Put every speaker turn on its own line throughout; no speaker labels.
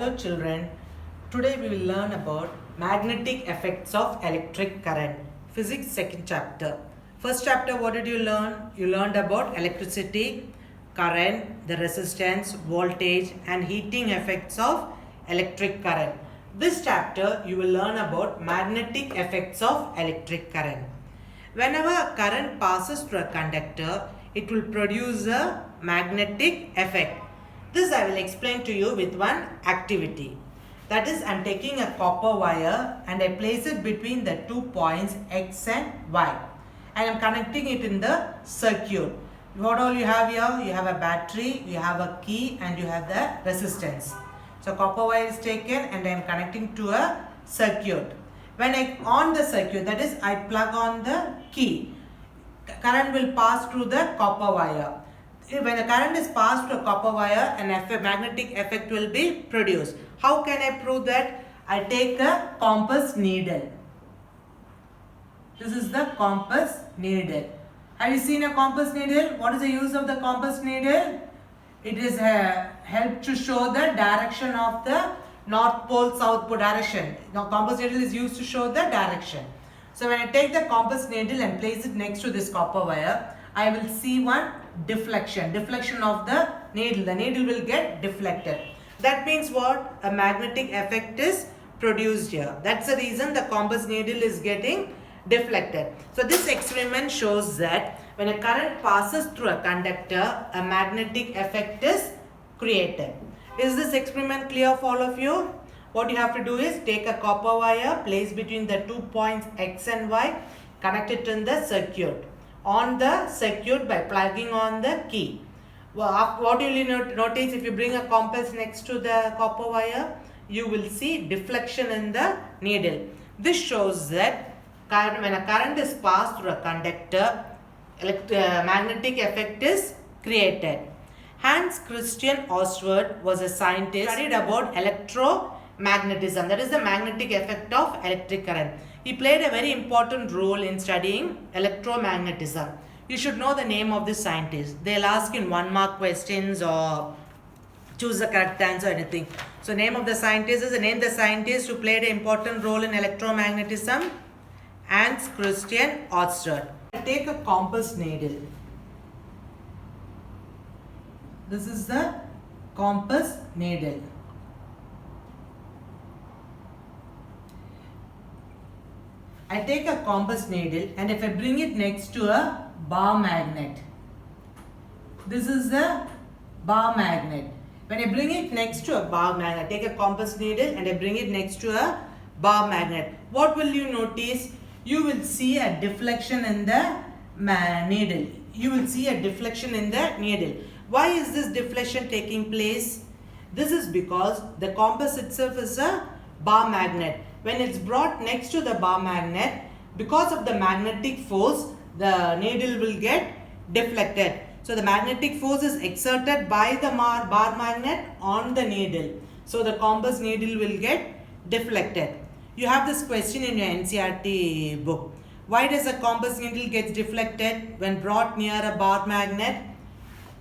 Hello children, today we will learn about magnetic effects of electric current. Physics second chapter. First chapter, what did you learn? You learned about electricity, current, the resistance, voltage and heating effects of electric current. This chapter you will learn about magnetic effects of electric current. Whenever a current passes through a conductor, it will produce a magnetic effect. This I will explain to you with one activity. That is, I am taking a copper wire and I place it between the 2 points X and Y. And I am connecting it in the circuit. What all you have here? You have a battery, you have a key and you have the resistance. So copper wire is taken and I am connecting to a circuit. When I on the circuit, that is I plug on the key, current will pass through the copper wire. When the current is passed to a copper wire, an magnetic effect will be produced. How can I prove that? I take a compass needle. This is the compass needle. Have you seen a compass needle? What is the use of the compass needle? It is help to show the direction of the North Pole, South Pole direction. Now compass needle is used to show the direction. So when I take the compass needle and place it next to this copper wire, I will see one deflection of the needle. The needle will get deflected. That means what? A magnetic effect is produced here. That's the reason the compass needle is getting deflected. So this experiment shows that when a current passes through a conductor, a magnetic effect is created. Is this experiment clear for all of you? What you have to do is take a copper wire, place between the 2 points X and Y, connect it in the circuit. On the circuit by plugging on the key. Well, what you will notice if you bring a compass next to the copper wire, you will see deflection in the needle. This shows that when a current is passed through a conductor, magnetic effect is created. Hans Christian Ørsted was a scientist who studied about electromagnetism, that is the magnetic effect of electric current. He played a very important role in studying electromagnetism. You should know the name of this scientist. They'll ask in 1-mark questions or choose the correct answer or anything. So name of the scientist is name the scientist who played an important role in electromagnetism. Hans Christian Ørsted. Take a compass needle. This is the compass needle. I take a compass needle and if I bring it next to a bar magnet. This is the bar magnet. When I bring it next to a bar magnet, I take a compass needle and I bring it next to a bar magnet. What will you notice? You will see a deflection in the needle. You will see a deflection in the needle. Why is this deflection taking place? This is because the compass itself is a bar magnet. When it's brought next to the bar magnet, because of the magnetic force, the needle will get deflected. So the magnetic force is exerted by the bar magnet on the needle. So the compass needle will get deflected. You have this question in your NCERT book. Why does a compass needle get deflected when brought near a bar magnet?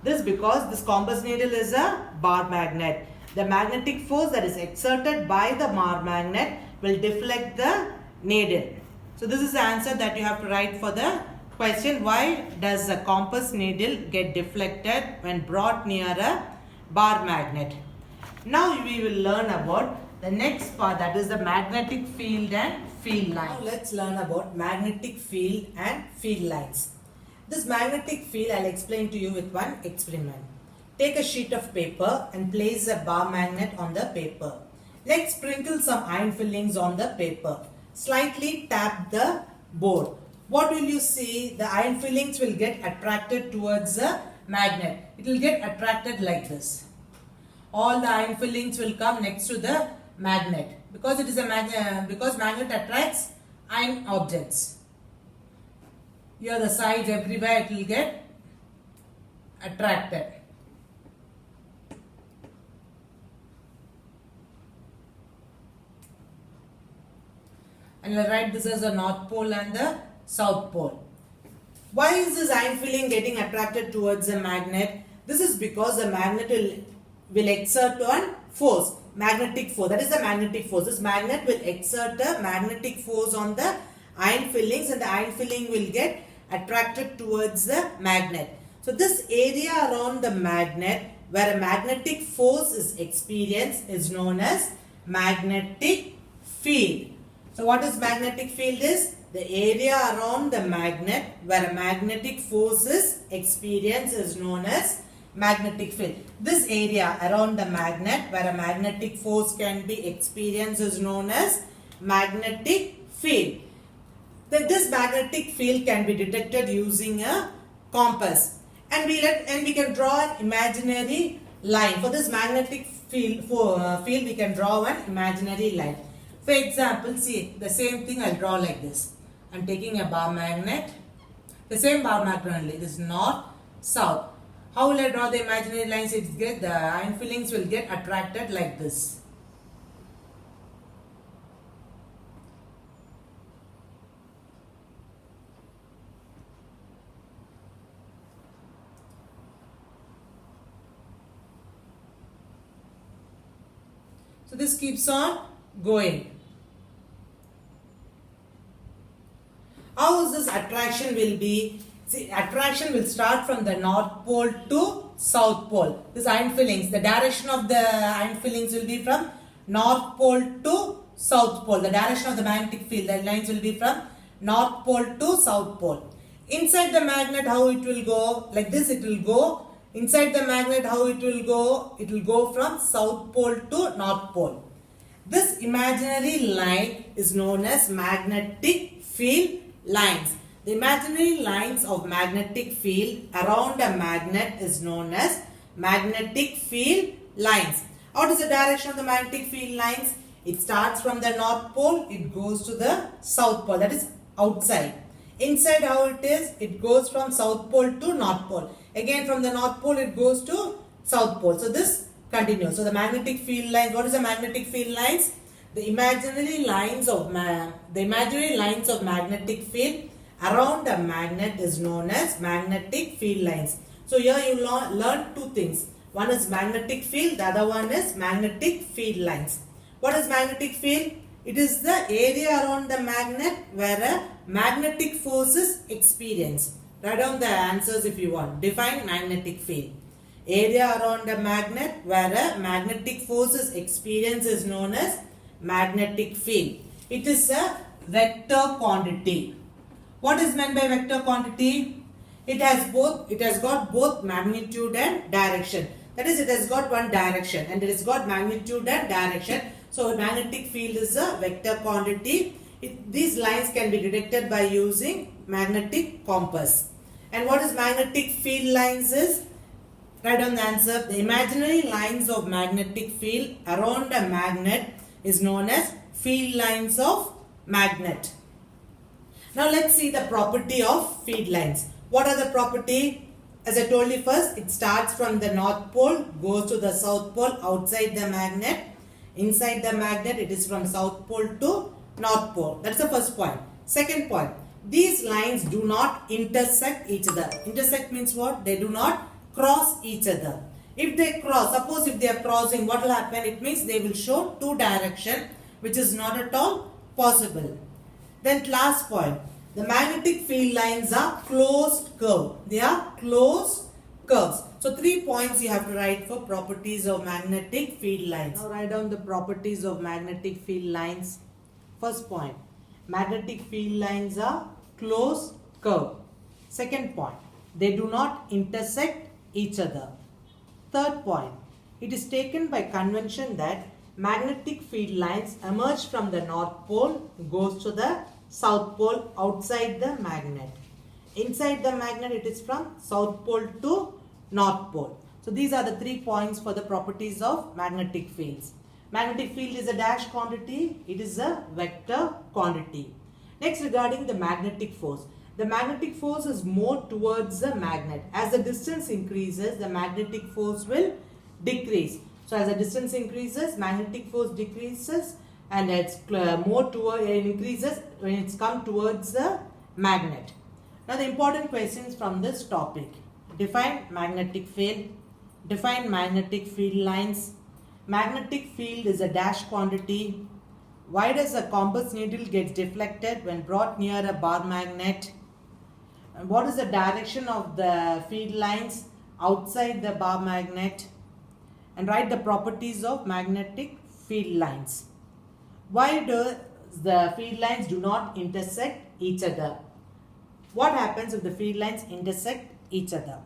This because this compass needle is a bar magnet. The magnetic force that is exerted by the bar magnet will deflect the needle. So this is the answer that you have to write for the question. Why does a compass needle get deflected when brought near a bar magnet? Now we will learn about the next part, that is the magnetic field and field lines. Now let's learn about magnetic field and field lines. This magnetic field I'll explain to you with one experiment. Take a sheet of paper and place a bar magnet on the paper. Let's sprinkle some iron fillings on the paper. Slightly tap the board. What will you see? The iron fillings will get attracted towards the magnet. It will get attracted like this. All the iron fillings will come next to the magnet because it is a magnet. Because magnet attracts iron objects. Here the sides everywhere it will get attracted. And I'll write this as the North Pole and the South Pole. Why is this iron filling getting attracted towards a magnet? This is because the magnet will exert one force. magnetic force. That is the magnetic force. This magnet will exert a magnetic force on the iron fillings, and the iron filling will get attracted towards the magnet. So this area around the magnet where a magnetic force is experienced is known as magnetic field. So what is magnetic field is? The area around the magnet where a magnetic force is experienced is known as magnetic field. This area around the magnet where a magnetic force can be experienced is known as magnetic field. Then this magnetic field can be detected using a compass, and we can draw an imaginary line. For this magnetic field, we can draw an imaginary line. For example, see the same thing I'll draw like this. I'm taking a bar magnet, the same bar magnet only. This is north, south. How will I draw the imaginary lines? The iron fillings will get attracted like this. So this keeps on going. How is this attraction will be? See, attraction will start from the north pole to south pole. This iron fillings, the direction of the iron fillings will be from north pole to south pole. The direction of the magnetic field, the lines will be from north pole to south pole. Inside the magnet, how it will go? Like this it will go. Inside the magnet, how it will go? It will go from south pole to north pole. This imaginary line is known as magnetic field lines. The imaginary lines of magnetic field around a magnet is known as magnetic field lines. What is the direction of the magnetic field lines? It starts from the north pole, it goes to the south pole, that is outside. Inside, how it is? It goes from south pole to north pole. Again from the north pole it goes to south pole. So this continues. So the magnetic field lines, what is the magnetic field lines? The imaginary lines of magnetic field around a magnet is known as magnetic field lines. So here you learn two things. One is magnetic field, the other one is magnetic field lines. What is magnetic field? It is the area around the magnet where a magnetic force is experienced. Write down the answers if you want. Define magnetic field. Area around a magnet where a magnetic force is experienced is known as magnetic field. It is a vector quantity. What is meant by vector quantity? It has got both magnitude and direction. That is, it has got one direction and it has got magnitude and direction. So magnetic field is a vector quantity. These lines can be detected by using magnetic compass. And what is magnetic field lines is? Write down the answer. The imaginary lines of magnetic field around a magnet is known as field lines of magnet. Now let's see the property of field lines. What are the property? As I told you first, it starts from the north pole, goes to the south pole outside the magnet. Inside the magnet, it is from south pole to north pole. That's the first point. Second point, these lines do not intersect each other. Intersect means what? They do not cross each other. If they cross, suppose if they are crossing, what will happen? It means they will show two direction, which is not at all possible. Then last point, the magnetic field lines are closed curve. They are closed curves. So 3 points you have to write for properties of magnetic field lines. Now write down the properties of magnetic field lines. First point, magnetic field lines are closed curve. Second point, they do not intersect each other. Third point, it is taken by convention that magnetic field lines emerge from the north pole, goes to the south pole outside the magnet. Inside the magnet, it is from south pole to north pole. So these are the 3 points for the properties of magnetic fields. Magnetic field is a dash quantity. It is a vector quantity. Next, regarding the magnetic force. The magnetic force is more towards the magnet. As the distance increases, the magnetic force will decrease. So as the distance increases, magnetic force decreases, and it's it increases when it's come towards the magnet. Now the important questions from this topic. Define magnetic field. Define magnetic field lines. Magnetic field is a dash quantity. Why does a compass needle get deflected when brought near a bar magnet? And what is the direction of the field lines outside the bar magnet? And write the properties of magnetic field lines. Why do the field lines do not intersect each other? What happens if the field lines intersect each other?